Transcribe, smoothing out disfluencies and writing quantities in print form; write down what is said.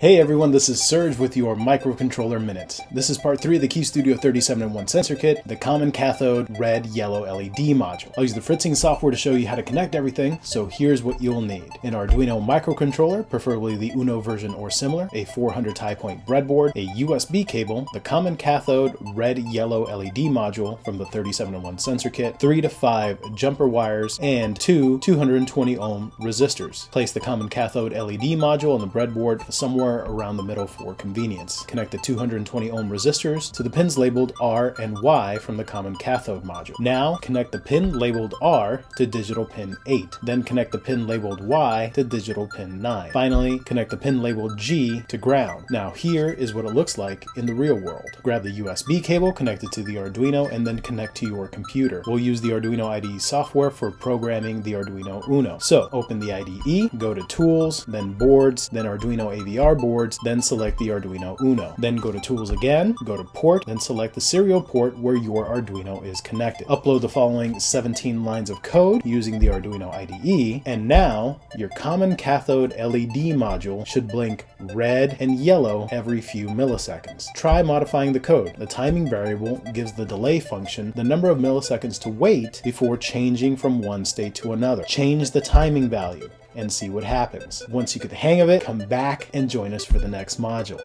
Hey everyone, this is Serge with your Microcontroller Minute. This is part 3 of the KEYESTUDIO 37-in-1 sensor kit, the common cathode red yellow LED module. I'll use the Fritzing software to show you how to connect everything, so here's what you'll need. An Arduino microcontroller, preferably the UNO version or similar, a 400 tie point breadboard, a USB cable, the common cathode red yellow LED module from the 37-in-1 sensor kit, 3 to 5 jumper wires, and 2 220 ohm resistors. Place the common cathode LED module on the breadboard somewhere around the middle for convenience. Connect the 220 ohm resistors to the pins labeled R and Y from the common cathode module. Now connect the pin labeled R to digital pin 8. Then connect the pin labeled Y to digital pin 9. Finally, connect the pin labeled G to ground. Now here is what it looks like in the real world. Grab the USB cable, connect it to the Arduino, and then connect to your computer. We'll use the Arduino IDE software for programming the Arduino UNO. So open the IDE, go to Tools, then Boards, then Arduino AVR boards, then select the Arduino UNO. Then go to Tools again, go to Port, then select the serial port where your Arduino is connected. Upload the following 17 lines of code using the Arduino IDE, and now your common cathode LED module should blink red and yellow every few milliseconds. Try modifying the code. The timing variable gives the delay function the number of milliseconds to wait before changing from one state to another. Change the timing value and see what happens. Once you get the hang of it, come back and join us for the next module.